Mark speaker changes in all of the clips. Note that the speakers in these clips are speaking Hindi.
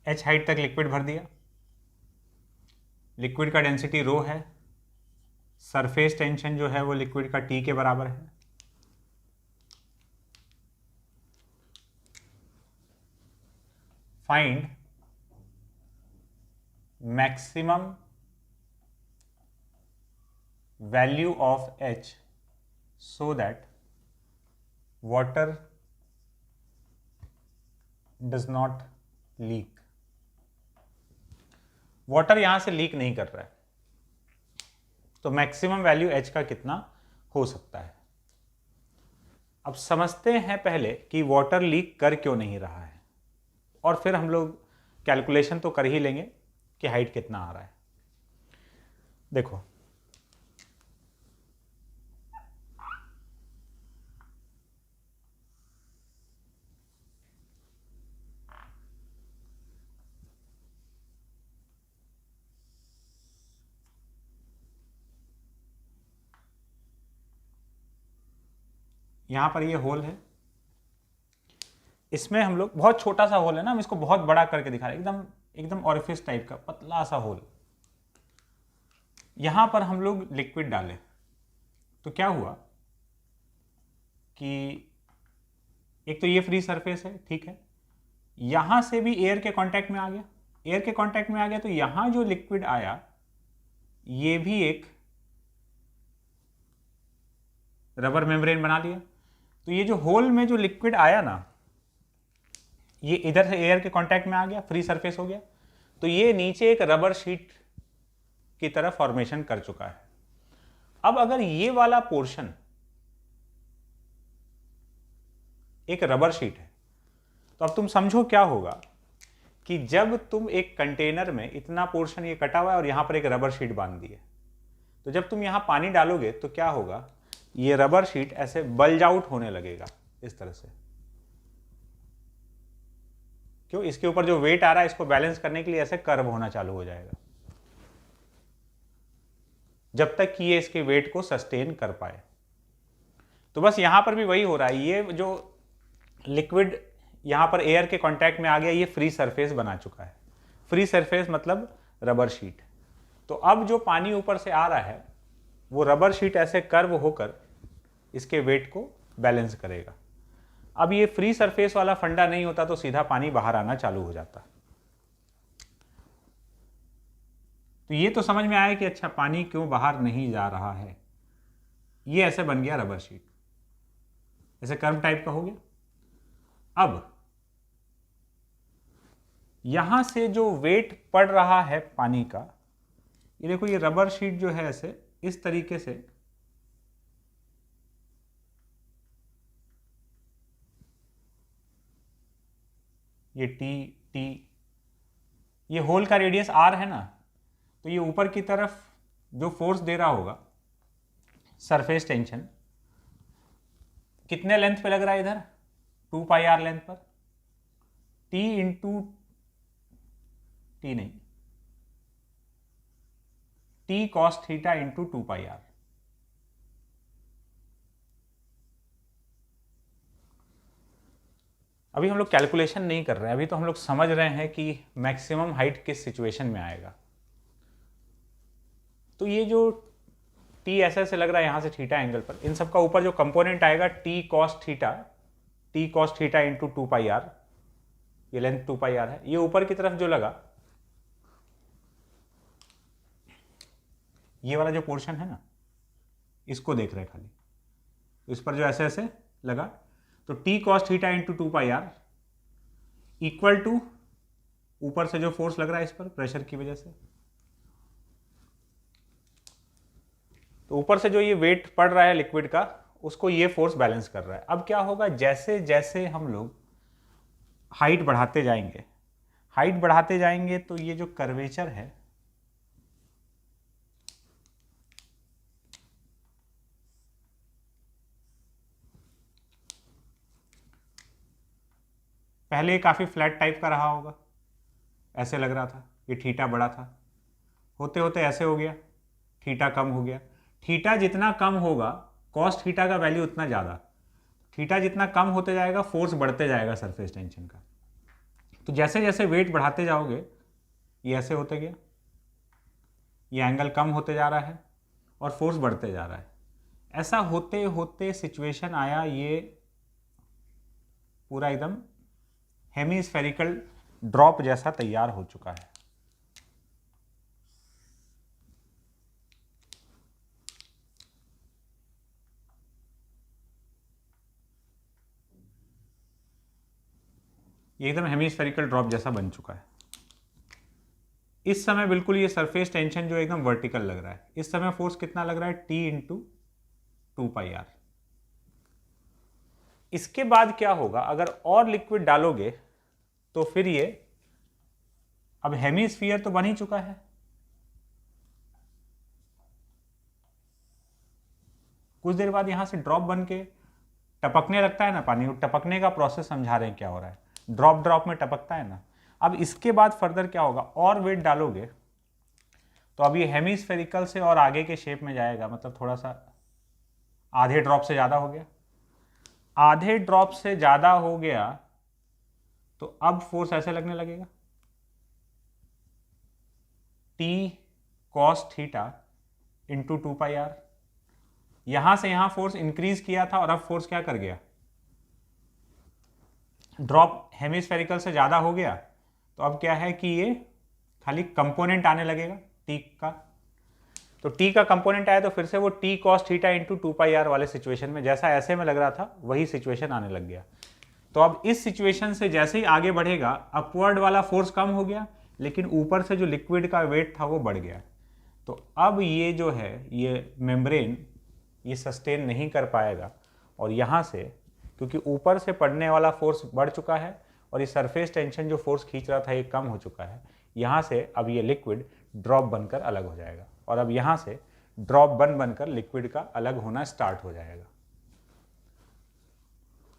Speaker 1: h हाइट तक लिक्विड भर दिया, लिक्विड का डेंसिटी रो है, सरफेस टेंशन जो है वो लिक्विड का T के बराबर है। Find maximum value of H so that water does not leak। Water यहां से लीक नहीं कर रहा है, तो मैक्सिमम वैल्यू H का कितना हो सकता है। अब समझते हैं पहले कि वाटर लीक कर क्यों नहीं रहा है, और फिर हम लोग कैलकुलेशन तो कर ही लेंगे कि हाइट कितना आ रहा है। देखो, यहां पर ये होल है, इसमें हम लोग, बहुत छोटा सा होल है ना, हम इसको बहुत बड़ा करके दिखा रहे हैं, एकदम एकदम ऑरिफिस टाइप का पतला सा होल। यहां पर हम लोग लिक्विड डाले तो क्या हुआ कि एक तो ये फ्री सरफेस है, ठीक है, यहां से भी एयर के कांटेक्ट में आ गया, एयर के कांटेक्ट में आ गया, तो यहां जो लिक्विड आया ये भी एक रबर मेम्ब्रेन बना लिया। तो ये जो होल में जो लिक्विड आया ना, ये इधर से एयर के कांटेक्ट में आ गया, फ्री सरफेस हो गया, तो ये नीचे एक रबर शीट की तरह फॉर्मेशन कर चुका है। अब अगर ये वाला पोर्शन एक रबर शीट है, तो अब तुम समझो क्या होगा कि जब तुम एक कंटेनर में इतना पोर्शन ये कटा हुआ है और यहां पर एक रबर शीट बांध दी है, तो जब तुम यहां पानी डालोगे तो क्या होगा, ये रबर शीट ऐसे बल्ज आउट होने लगेगा इस तरह से। क्यों? इसके ऊपर जो वेट आ रहा है इसको बैलेंस करने के लिए ऐसे कर्व होना चालू हो जाएगा, जब तक कि ये इसके वेट को सस्टेन कर पाए। तो बस यहां पर भी वही हो रहा है, ये जो लिक्विड यहां पर एयर के कांटेक्ट में आ गया, ये फ्री सरफेस बना चुका है। फ्री सरफेस मतलब रबर शीट। तो अब जो पानी ऊपर से आ रहा है वो रबर शीट ऐसे कर्व होकर इसके वेट को बैलेंस करेगा। अब ये फ्री सरफेस वाला फंडा नहीं होता तो सीधा पानी बाहर आना चालू हो जाता। तो ये तो समझ में आया कि अच्छा पानी क्यों बाहर नहीं जा रहा है, ये ऐसे बन गया रबर शीट, ऐसे कर्व टाइप का हो गया। अब यहां से जो वेट पड़ रहा है पानी का, ये देखो, ये रबर शीट जो है ऐसे इस तरीके से ये टी, ये होल का रेडियस r है ना, तो ये ऊपर की तरफ जो फोर्स दे रहा होगा सरफेस टेंशन, कितने लेंथ पे लग रहा है इधर, 2 पाई r लेंथ पर, t इंटू टी नहीं, t cos theta into 2 pi r। अभी हम लोग कैलकुलेशन नहीं कर रहे हैं, अभी तो हम लोग समझ रहे हैं कि मैक्सिमम हाइट किस सिचुएशन में आएगा। तो ये जो t ऐसे लग रहा है यहां से थीटा एंगल पर, इन सब का ऊपर जो कंपोनेंट आएगा t cos theta into 2 pi r, ये लेंथ 2 पाई r है, ये ऊपर की तरफ जो लगा, ये वाला जो पोर्शन है ना, इसको देख रहे हैं खाली, इस पर जो ऐसे ऐसे लगा, तो t cos theta into 2 pi r equal to ऊपर से जो फोर्स लग रहा है इस पर प्रेशर की वजह से, तो ऊपर से जो ये वेट पड़ रहा है लिक्विड का, उसको ये फोर्स बैलेंस कर रहा है। अब क्या होगा, जैसे जैसे हम लोग हाइट बढ़ाते जाएंगे तो ये जो कर्वेचर है पहले काफी फ्लैट टाइप का रहा होगा, ऐसे लग रहा था, ये थीटा बड़ा था, होते होते ऐसे हो गया, थीटा कम हो गया। थीटा जितना कम होगा कॉस थीटा का वैल्यू उतना ज़्यादा, थीटा जितना कम होते जाएगा फोर्स बढ़ते जाएगा सरफेस टेंशन का। तो जैसे जैसे वेट बढ़ाते जाओगे ये ऐसे होते गया, ये एंगल कम होते जा रहा है और फोर्स बढ़ते जा रहा है। ऐसा होते होते सिचुएशन आया ये पूरा एकदम हेमीस्फेरिकल ड्रॉप जैसा तैयार हो चुका है। ये एकदम हेमीस्फेरिकल ड्रॉप जैसा बन चुका है। इस समय बिल्कुल ये सरफेस टेंशन जो एकदम वर्टिकल लग रहा है। इस समय फोर्स कितना लग रहा है, T इंटू 2πr। इसके बाद क्या होगा, अगर और लिक्विड डालोगे तो फिर ये अब हेमीस्फीयर तो बन ही चुका है, कुछ देर बाद यहां से ड्रॉप बन के टपकने लगता है ना पानी। टपकने का प्रोसेस समझा रहे हैं क्या हो रहा है, ड्रॉप ड्रॉप में टपकता है ना। अब इसके बाद फर्दर क्या होगा, और वेट डालोगे तो अब ये हेमीस्फेरिकल से और आगे के शेप में जाएगा, मतलब थोड़ा सा आधे ड्रॉप से ज़्यादा हो गया। आधे ड्रॉप से ज़्यादा हो गया तो अब फोर्स ऐसे लगने लगेगा, T cos theta into 2πr। यहां से यहां फोर्स इंक्रीज किया था और अब फोर्स क्या कर गया, ड्रॉप हेमीस्फेरिकल से ज़्यादा हो गया तो अब क्या है कि ये खाली कंपोनेंट आने लगेगा T का। तो T का कंपोनेंट आया तो फिर से वो T cos theta into 2πr वाले सिचुएशन में, जैसा ऐसे में लग रहा था वही सिचुएशन आने लग गया। तो अब इस सिचुएशन से जैसे ही आगे बढ़ेगा अपवर्ड वाला फोर्स कम हो गया, लेकिन ऊपर से जो लिक्विड का वेट था वो बढ़ गया। तो अब ये जो है ये मेम्ब्रेन ये सस्टेन नहीं कर पाएगा, और यहाँ से क्योंकि ऊपर से पड़ने वाला फोर्स बढ़ चुका है और ये सरफेस टेंशन जो फोर्स खींच रहा था ये कम हो चुका है, यहाँ से अब ये लिक्विड ड्रॉप बनकर अलग हो जाएगा, और अब यहाँ से ड्रॉप बनकर लिक्विड का अलग होना स्टार्ट हो जाएगा।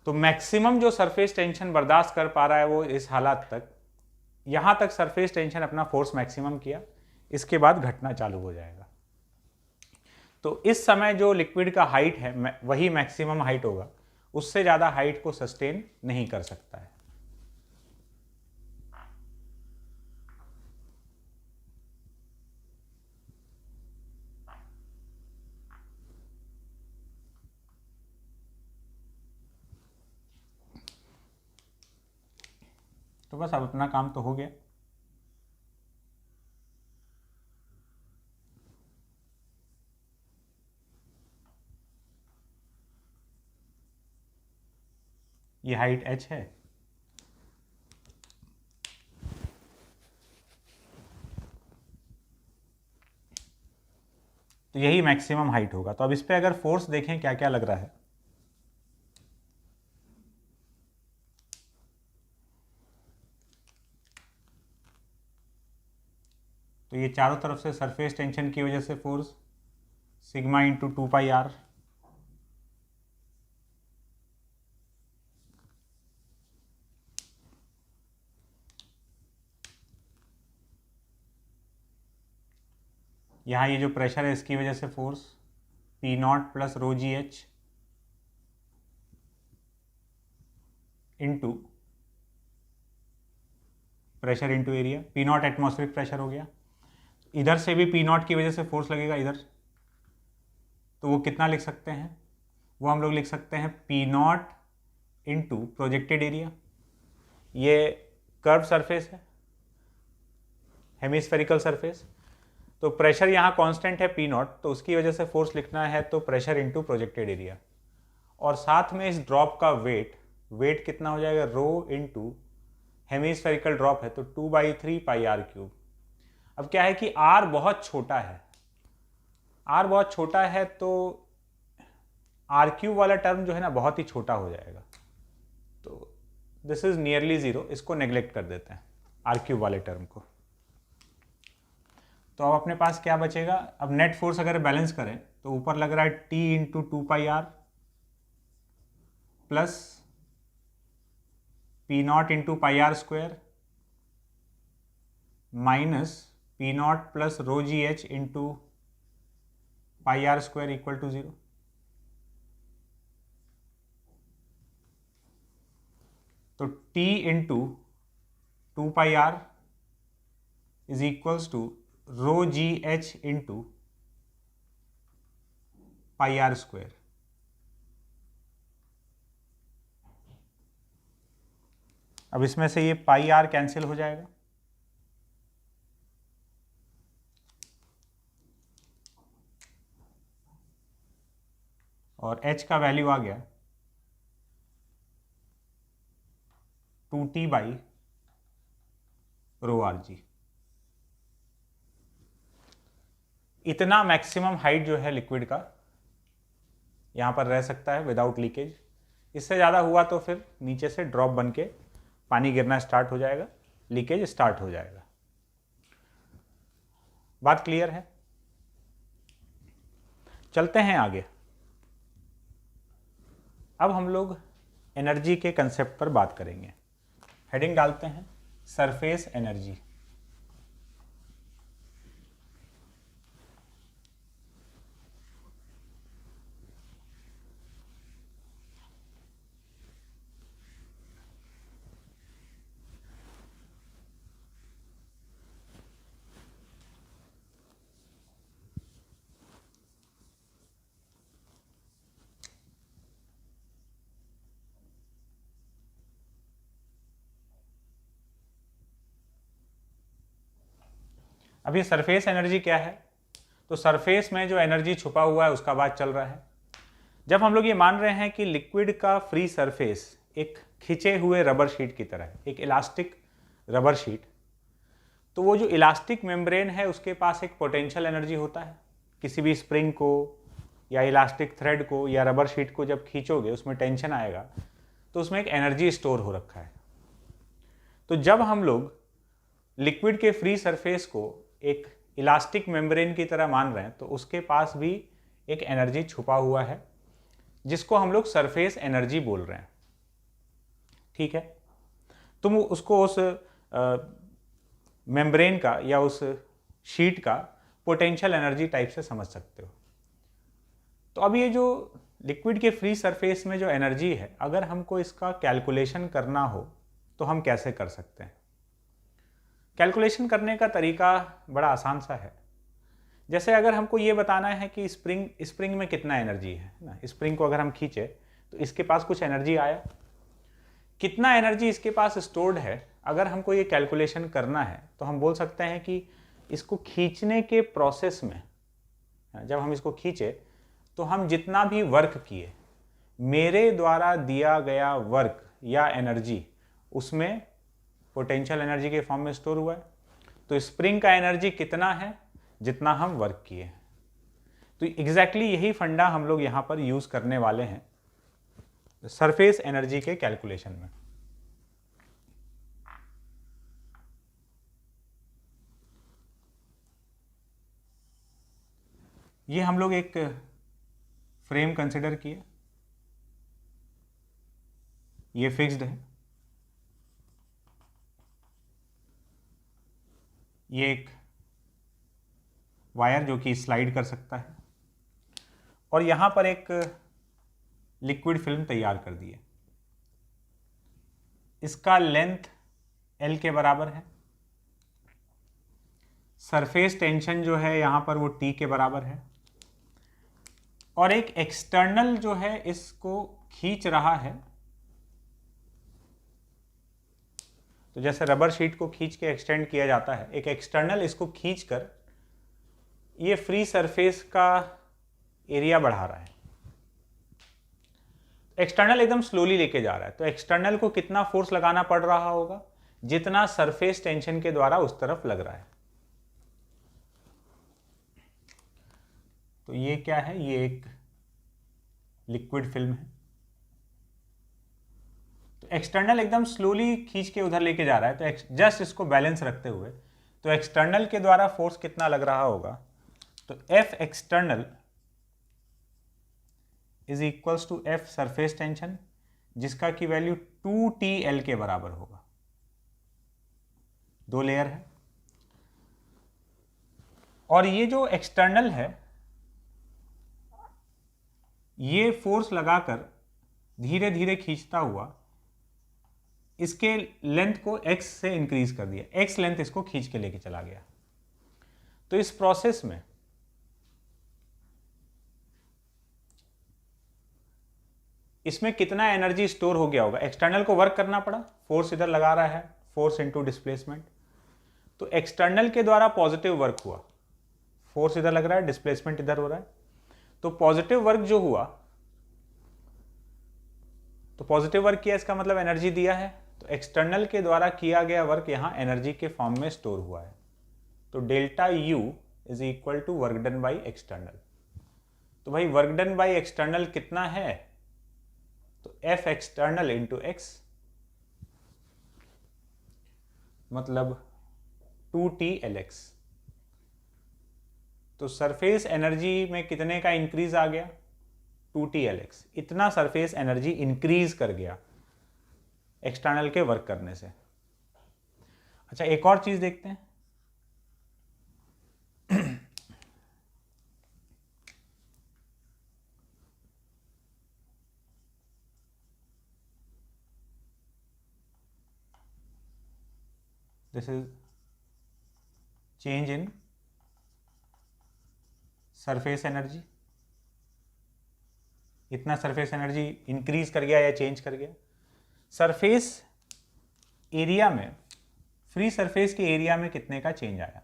Speaker 1: तो मैक्सिमम जो सरफेस टेंशन बर्दाश्त कर पा रहा है वो इस हालात तक, यहाँ तक सरफेस टेंशन अपना फोर्स मैक्सिमम किया, इसके बाद घटना चालू हो जाएगा। तो इस समय जो लिक्विड का हाइट है वही मैक्सिमम हाइट होगा, उससे ज़्यादा हाइट को सस्टेन नहीं कर सकता है। तो बस अब अपना काम तो हो गया। ये हाइट h है, तो यही मैक्सिमम हाइट होगा। तो अब इस पे अगर फोर्स देखें क्या क्या लग रहा है, तो ये चारों तरफ से सरफेस टेंशन की वजह से फोर्स सिग्मा इंटू 2πr, यहाँ ये जो प्रेशर है इसकी वजह से force P0 plus rho g h into pressure into area. P0 atmospheric pressure हो गया, इधर से भी P0 की वजह से फोर्स लगेगा इधर, तो वो कितना लिख सकते हैं, वो हम लोग लिख सकते हैं P0 इंटू प्रोजेक्टेड एरिया। ये कर्व सरफेस है, हेमिस्फेरिकल सरफेस, तो प्रेशर यहाँ कांस्टेंट है P0, तो उसकी वजह से फोर्स लिखना है तो प्रेशर इंटू प्रोजेक्टेड एरिया, और साथ में इस ड्रॉप का वेट कितना हो जाएगा, रो इंटू हेमिस्फेरिकल ड्रॉप है तो 2/3πr³। अब क्या है कि r बहुत छोटा है, r बहुत छोटा है तो r³ वाला टर्म जो है ना बहुत ही छोटा हो जाएगा, तो दिस इज नियरली जीरो, इसको नेग्लेक्ट कर देते हैं r³ वाले टर्म को। तो अब अपने पास क्या बचेगा, अब नेट फोर्स अगर बैलेंस करें तो ऊपर लग रहा है T into 2πr plus P0 into πr² minus P0 plus rho g h into πr² equal to 0। तो T into 2πr is equals to rho g h into pi r square. अब इसमें से ये पाई आर कैंसिल हो जाएगा, और h का वैल्यू आ गया 2t by rho R G. इतना मैक्सिमम हाइट जो है लिक्विड का यहाँ पर रह सकता है विदाउट लीकेज। इससे ज़्यादा हुआ तो फिर नीचे से ड्रॉप बन के पानी गिरना स्टार्ट हो जाएगा, लीकेज स्टार्ट हो जाएगा। बात क्लियर है? चलते हैं आगे। अब हम लोग एनर्जी के कंसेप्ट पर बात करेंगे। हेडिंग डालते हैं सरफेस एनर्जी। अब ये सरफेस एनर्जी क्या है? तो सरफेस में जो एनर्जी छुपा हुआ है उसका बात चल रहा है। जब हम लोग ये मान रहे हैं कि लिक्विड का फ्री सरफेस एक खिंचे हुए रबर शीट की तरह है, एक इलास्टिक रबर शीट, तो वो जो इलास्टिक मेम्ब्रेन है उसके पास एक पोटेंशियल एनर्जी होता है। किसी भी स्प्रिंग को या इलास्टिक थ्रेड को या रबर शीट को जब खींचोगे उसमें टेंशन आएगा, तो उसमें एक एनर्जी स्टोर हो रखा है। तो जब हम लोग लिक्विड के फ्री सरफेस को एक इलास्टिक मेम्ब्रेन की तरह मान रहे हैं, तो उसके पास भी एक एनर्जी छुपा हुआ है जिसको हम लोग सरफेस एनर्जी बोल रहे हैं। ठीक है, तुम उसको उस मेम्ब्रेन का या उस शीट का पोटेंशियल एनर्जी टाइप से समझ सकते हो। तो अब ये जो लिक्विड के फ्री सरफेस में जो एनर्जी है, अगर हमको इसका कैलकुलेशन करना हो तो हम कैसे कर सकते हैं? कैलकुलेशन करने का तरीका बड़ा आसान सा है। जैसे अगर हमको ये बताना है कि स्प्रिंग में कितना एनर्जी है ना, स्प्रिंग को अगर हम खींचे तो इसके पास कुछ एनर्जी आया, कितना एनर्जी इसके पास स्टोर्ड है, अगर हमको ये कैलकुलेशन करना है तो हम बोल सकते हैं कि इसको खींचने के प्रोसेस में, जब हम इसको खींचे तो हम जितना भी वर्क किए, मेरे द्वारा दिया गया वर्क या एनर्जी उसमें पोटेंशियल एनर्जी के फॉर्म में स्टोर हुआ है। तो स्प्रिंग का एनर्जी कितना है? जितना हम वर्क किए। तो एग्जैक्टली यही फंडा हम लोग यहां पर यूज करने वाले हैं सरफेस एनर्जी के कैलकुलेशन में। ये हम लोग एक फ्रेम कंसिडर किए, ये फिक्स्ड है, ये एक वायर जो कि स्लाइड कर सकता है, और यहां पर एक लिक्विड फिल्म तैयार कर दी है। इसका लेंथ L के बराबर है, सरफेस टेंशन जो है यहां पर वो T के बराबर है, और एक एक्सटर्नल जो है इसको खींच रहा है। तो जैसे रबर शीट को खींच के एक्सटेंड किया जाता है, एक एक्सटर्नल इसको खींचकर ये फ्री सरफेस का एरिया बढ़ा रहा है। एक्सटर्नल एकदम स्लोली लेके जा रहा है, तो एक्सटर्नल को कितना फोर्स लगाना पड़ रहा होगा? जितना सरफेस टेंशन के द्वारा उस तरफ लग रहा है। तो ये क्या है? ये एक लिक्विड फिल्म है। तो एक्सटर्नल एकदम स्लोली खींच के उधर लेके जा रहा है, तो जस्ट इसको बैलेंस रखते हुए, तो एक्सटर्नल के द्वारा फोर्स कितना लग रहा होगा? तो F external is equals to F surface tension, जिसका की वैल्यू 2TL के बराबर होगा। दो लेयर है, और ये जो एक्सटर्नल है ये फोर्स लगाकर धीरे धीरे खींचता हुआ इसके लेंथ को x से इंक्रीज कर दिया, x लेंथ इसको खींच के लेके चला गया। तो इस प्रोसेस में इसमें कितना एनर्जी स्टोर हो गया होगा? एक्सटर्नल को वर्क करना पड़ा, फोर्स इधर लगा रहा है, फोर्स इनटू डिस्प्लेसमेंट। तो एक्सटर्नल के द्वारा पॉजिटिव वर्क हुआ, फोर्स इधर लग रहा है, डिस्प्लेसमेंट इधर हो रहा है। तो पॉजिटिव वर्क जो हुआ, तो पॉजिटिव वर्क किया इसका मतलब एनर्जी दिया है। तो एक्सटर्नल के द्वारा किया गया वर्क यहां एनर्जी के फॉर्म में स्टोर हुआ है। तो delta U is equal to work done by external. तो भाई वर्क डन बाई एक्सटर्नल कितना है? तो F एक्सटर्नल इंटू एक्स, मतलब 2TLX। तो सरफेस एनर्जी में कितने का इंक्रीज आ गया? 2TLX। इतना सरफेस एनर्जी इंक्रीज कर गया एक्सटर्नल के वर्क करने से। अच्छा, एक और चीज देखते हैं। This is change in surface energy. इतना सरफेस एनर्जी इंक्रीज कर गया या चेंज कर गया। सरफेस एरिया में, फ्री सरफेस के एरिया में कितने का चेंज आया?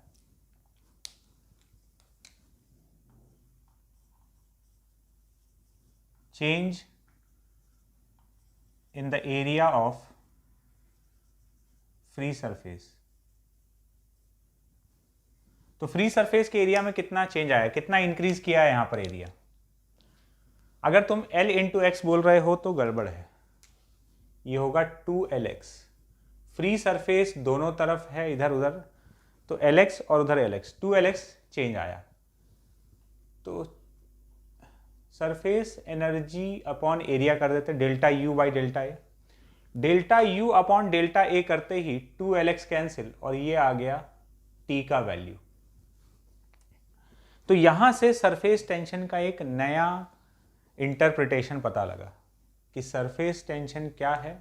Speaker 1: Change in the area of free surface. तो फ्री सरफेस के एरिया में कितना चेंज आया, कितना इंक्रीज किया है यहां पर एरिया? अगर तुम L इंटू एक्स बोल रहे हो तो गड़बड़ है, ये होगा 2LX। फ्री सरफेस दोनों तरफ है, इधर उधर, तो LX और उधर LX, 2LX चेंज आया। तो सरफेस एनर्जी अपॉन एरिया कर देते, delta U by delta A. Delta U upon delta A करते ही 2LX कैंसिल और ये आ गया T का वैल्यू। तो यहां से सरफेस टेंशन का एक नया इंटरप्रिटेशन पता लगा कि सरफेस टेंशन क्या है।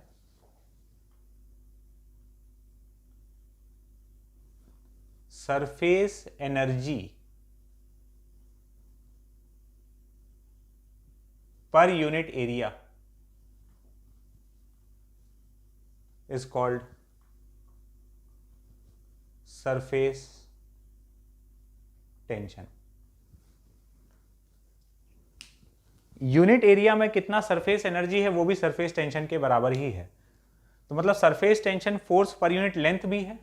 Speaker 1: Surface energy per unit area is called surface tension। Unit area में कितना सरफेस एनर्जी है वो भी सरफेस टेंशन के बराबर ही है। तो मतलब surface tension force per unit length भी है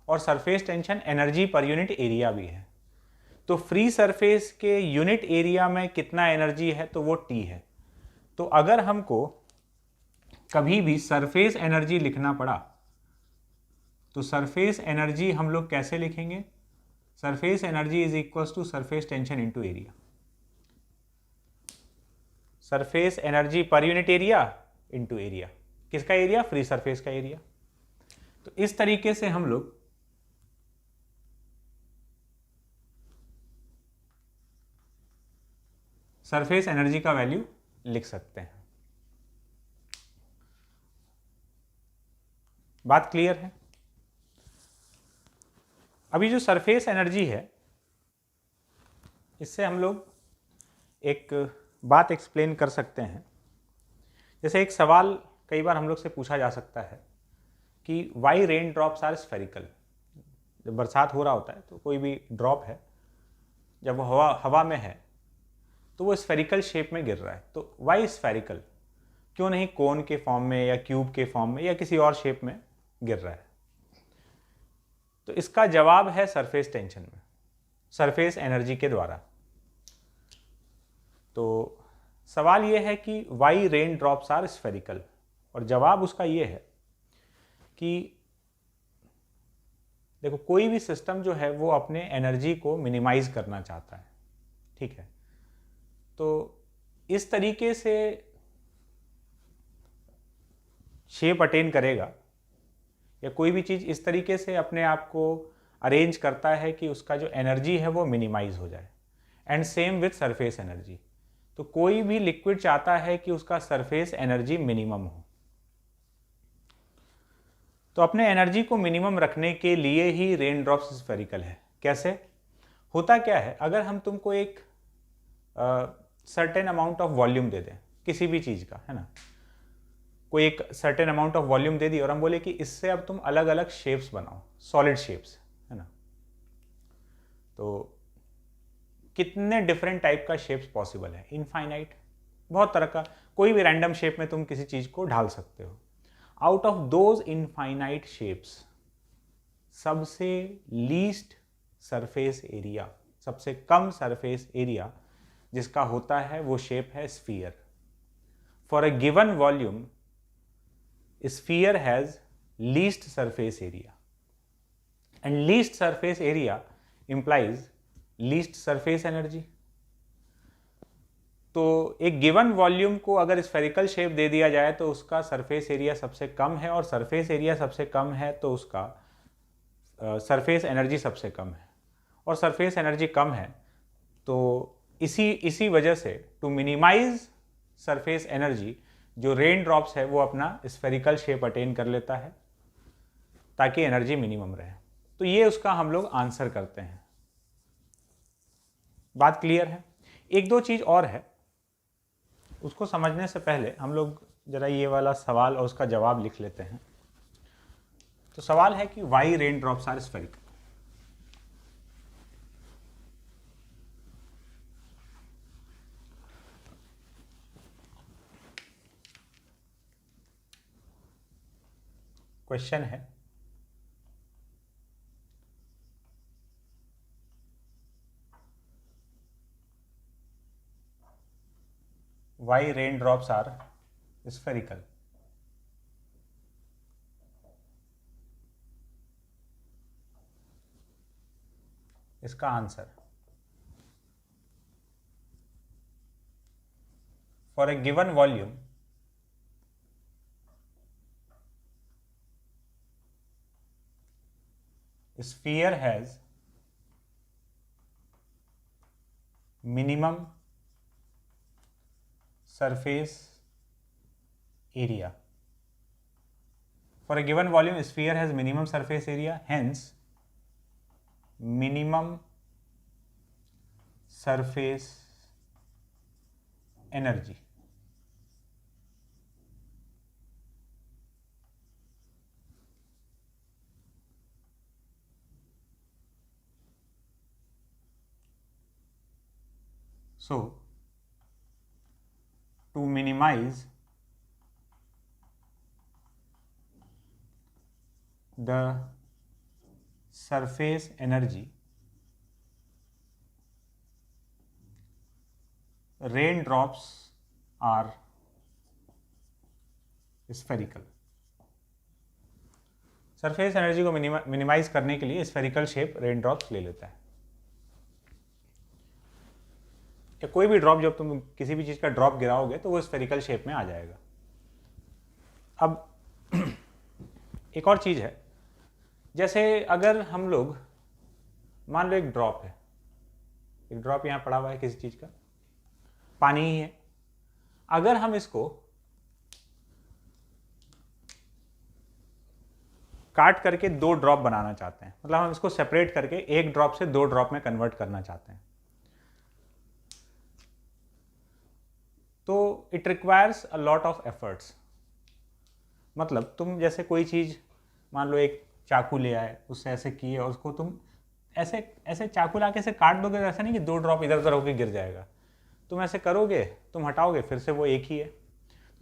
Speaker 1: और surface tension energy per unit area भी है। तो फ्री सरफेस के यूनिट एरिया में कितना एनर्जी है तो वो T है। तो अगर हमको कभी भी सरफेस एनर्जी लिखना पड़ा तो सरफेस एनर्जी हम लोग कैसे लिखेंगे? Surface energy is equal to surface tension into area. Surface energy per unit area into area. किसका एरिया? फ्री सरफेस का एरिया। तो इस तरीके से हम लोग सरफेस एनर्जी का वैल्यू लिख सकते हैं। बात क्लियर है? अभी जो सरफेस एनर्जी है, इससे हम लोग एक बात एक्सप्लेन कर सकते हैं। जैसे एक सवाल कई बार हम लोग से पूछा जा सकता है कि why raindrops are spherical. जब बरसात हो रहा होता है तो कोई भी ड्रॉप है, जब वो हवा में है तो वो स्फेरिकल शेप में गिर रहा है। तो वाई स्फेरिकल, क्यों नहीं कोन के फॉर्म में या क्यूब के फॉर्म में या किसी और शेप में गिर रहा है? तो इसका जवाब है सरफेस टेंशन में, सरफेस एनर्जी के द्वारा। तो सवाल यह है कि why raindrops are spherical, और जवाब उसका यह है कि देखो, कोई भी सिस्टम जो है वो अपने एनर्जी को मिनिमाइज करना चाहता है, ठीक है? तो इस तरीके से शेप अटेन करेगा या कोई भी चीज़ इस तरीके से अपने आप को अरेंज करता है कि उसका जो एनर्जी है वो मिनिमाइज हो जाए। And same with surface energy. तो कोई भी लिक्विड चाहता है कि उसका सरफेस एनर्जी मिनिमम हो। तो अपने एनर्जी को मिनिमम रखने के लिए ही रेन ड्रॉप्स स्फेरिकल है। कैसे होता क्या है, अगर हम तुमको एक सर्टेन अमाउंट ऑफ वॉल्यूम दे दें किसी भी चीज़ का, है ना, कोई एक सर्टेन अमाउंट ऑफ वॉल्यूम दे दी और हम बोले कि इससे अब तुम अलग अलग शेप्स बनाओ, सॉलिड शेप्स, है ना, तो कितने डिफरेंट टाइप का शेप्स पॉसिबल है, इनफाइनाइट, बहुत तरह का, कोई भी रैंडम शेप में तुम किसी चीज़ को ढाल सकते हो। Out of those infinite shapes सबसे लीस्ट सरफेस एरिया, सबसे कम सरफेस एरिया जिसका होता है वो शेप है sphere. For a given volume sphere has least surface area and least surface area implies least surface energy. तो एक गिवन वॉल्यूम को अगर स्फेरिकल शेप दे दिया जाए तो उसका सरफेस एरिया सबसे कम है, और सरफेस एरिया सबसे कम है तो उसका सरफेस एनर्जी सबसे कम है, और सरफेस एनर्जी कम है तो इसी वजह से टू मिनिमाइज सरफेस एनर्जी जो रेन ड्रॉप्स है वो अपना स्फेरिकल शेप अटेन कर लेता है ताकि एनर्जी मिनिमम रहे। तो ये उसका हम लोग आंसर करते हैं। बात क्लियर है? एक दो चीज़ और है, उसको समझने से पहले हम लोग जरा ये वाला सवाल और उसका जवाब लिख लेते हैं। तो सवाल है कि why raindrops are spherical. Question है why raindrops are spherical। इसका answer, for a given volume sphere has minimum surface area। For a given volume, sphere has minimum surface area, hence minimum surface energy। So to minimize the surface energy, raindrops are spherical। Surface energy को मिनिमाइज करने के लिए स्फेरिकल शेप रेनड्रॉप्स ले लेता है। या कोई भी ड्रॉप, जब तुम किसी भी चीज़ का ड्रॉप गिराओगे तो वो स्फेरिकल शेप में आ जाएगा। अब एक और चीज़ है, जैसे अगर हम लोग मान लो एक ड्रॉप है, एक ड्रॉप यहाँ पड़ा हुआ है किसी चीज़ का, पानी ही है, अगर हम इसको काट करके दो ड्रॉप बनाना चाहते हैं, मतलब हम इसको सेपरेट करके एक ड्रॉप से दो ड्रॉप में कन्वर्ट करना चाहते हैं, तो it requires a lot of efforts. मतलब तुम जैसे कोई चीज़, मान लो एक चाकू ले आए, उससे ऐसे किए और उसको तुम ऐसे ऐसे चाकू ला के ऐसे काट दोगे, ऐसा नहीं कि दो ड्रॉप इधर उधर होकर गिर जाएगा। तुम ऐसे करोगे, तुम हटाओगे, फिर से वो एक ही है।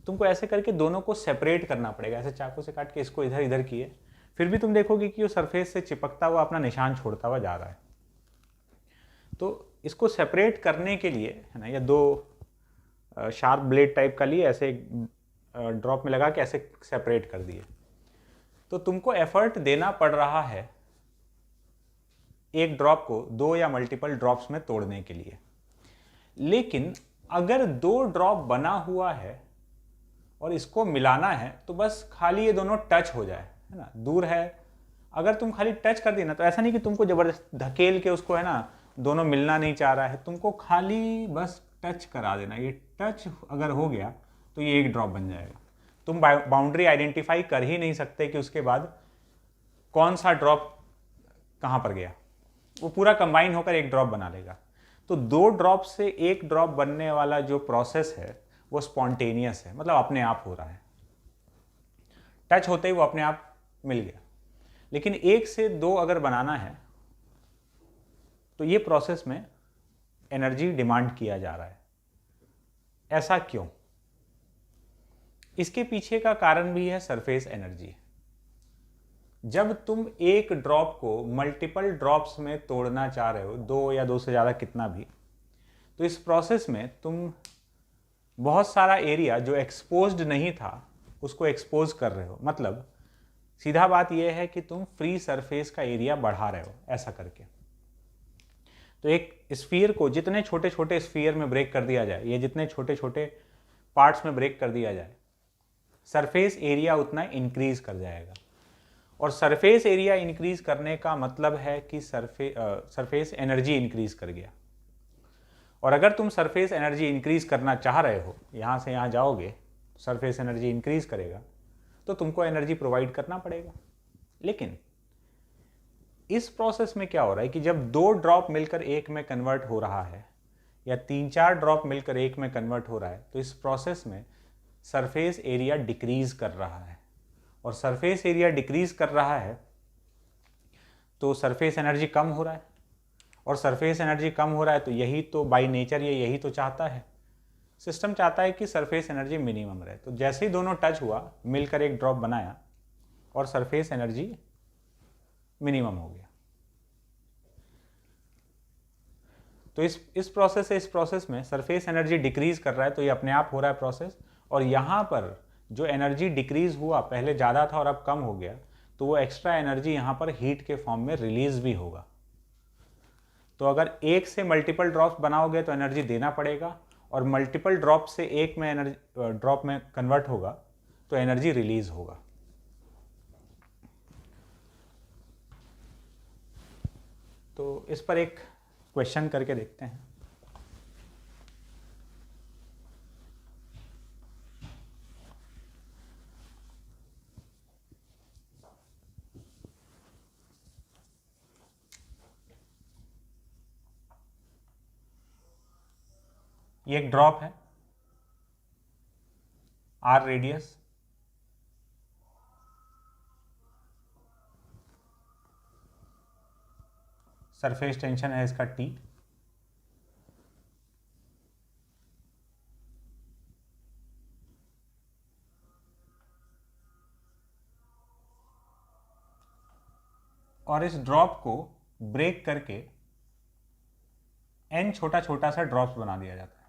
Speaker 1: तुमको ऐसे करके दोनों को सेपरेट करना पड़ेगा, ऐसे चाकू से काट के इसको इधर इधर किए, फिर भी तुम देखोगे कि वो सरफेस से चिपकता हुआ अपना निशान छोड़ता हुआ जा रहा है। तो इसको सेपरेट करने के लिए, है ना, या दो शार्प ब्लेड टाइप का लिए, ऐसे ड्रॉप में लगा के ऐसे सेपरेट कर दिए, तो तुमको एफर्ट देना पड़ रहा है एक ड्रॉप को दो या मल्टीपल ड्रॉप्स में तोड़ने के लिए। लेकिन अगर दो ड्रॉप बना हुआ है और इसको मिलाना है तो बस खाली ये दोनों टच हो जाए, है ना, दूर है, अगर तुम खाली टच कर दी ना, तो ऐसा नहीं कि तुमको जबरदस्त धकेल के उसको, है ना, दोनों मिलना नहीं चाह रहा है, तुमको खाली बस टच करा देना। ये टच अगर हो गया तो ये एक ड्रॉप बन जाएगा। तुम बाउंड्री आइडेंटिफाई कर ही नहीं सकते कि उसके बाद कौन सा ड्रॉप कहाँ पर गया, वो पूरा कंबाइन होकर एक ड्रॉप बना लेगा। तो 2 ड्रॉप से एक ड्रॉप बनने वाला जो प्रोसेस है वो स्पॉन्टेनियस है, मतलब अपने आप हो रहा है, टच होते ही वो अपने आप मिल गया। लेकिन 1 से 2 अगर बनाना है तो ये प्रोसेस में एनर्जी डिमांड किया जा रहा है। ऐसा क्यों? इसके पीछे का कारण भी है सरफेस एनर्जी। जब तुम एक ड्रॉप को मल्टीपल ड्रॉप्स में तोड़ना चाह रहे हो, 2 या 2 से ज़्यादा कितना भी, तो इस प्रोसेस में तुम बहुत सारा एरिया जो एक्सपोज्ड नहीं था उसको एक्सपोज कर रहे हो। मतलब सीधा बात यह है कि तुम फ्री सरफेस का एरिया बढ़ा रहे हो ऐसा करके। तो एक स्फीयर को जितने छोटे छोटे स्फीयर में ब्रेक कर दिया जाए, ये जितने छोटे छोटे पार्ट्स में ब्रेक कर दिया जाए, सरफेस एरिया उतना इंक्रीज कर जाएगा। और सरफेस एरिया इंक्रीज करने का मतलब है कि सरफेस एनर्जी इंक्रीज कर गया। और अगर तुम सरफेस एनर्जी इंक्रीज करना चाह रहे हो, यहाँ से यहाँ जाओगे, सरफेस एनर्जी इंक्रीज करेगा तो तुमको एनर्जी प्रोवाइड करना पड़ेगा। लेकिन इस प्रोसेस में क्या हो रहा है कि जब 2 ड्रॉप मिलकर एक में कन्वर्ट हो रहा है या 3-4 ड्रॉप मिलकर एक में कन्वर्ट हो रहा है, तो इस प्रोसेस में सरफेस एरिया डिक्रीज कर रहा है। और सरफेस एरिया डिक्रीज कर रहा है तो सरफेस एनर्जी कम हो रहा है, और सरफेस एनर्जी कम हो रहा है तो यही तो बाय नेचर ये यही तो चाहता है, सिस्टम चाहता है कि सरफेस एनर्जी मिनिमम रहे। तो जैसे ही दोनों टच हुआ, मिलकर एक ड्रॉप बनाया और सरफेस एनर्जी मिनिमम हो गया। तो इस प्रोसेस से इस प्रोसेस में सरफेस एनर्जी डिक्रीज कर रहा है, तो ये अपने आप हो रहा है प्रोसेस। और यहाँ पर जो एनर्जी डिक्रीज हुआ, पहले ज़्यादा था और अब कम हो गया, तो वो एक्स्ट्रा एनर्जी यहाँ पर हीट के फॉर्म में रिलीज भी होगा। तो अगर एक से मल्टीपल ड्रॉप्स बनाओगे तो एनर्जी देना पड़ेगा, और मल्टीपल ड्रॉप से एक में एनर्जी ड्रॉप में कन्वर्ट होगा तो एनर्जी रिलीज होगा। तो इस पर एक क्वेश्चन करके देखते हैं। ये एक ड्रॉप है, आर रेडियस, सरफेस टेंशन है इसका T, और इस ड्रॉप को ब्रेक करके n छोटा छोटा सा ड्रॉप्स बना दिया जाता है।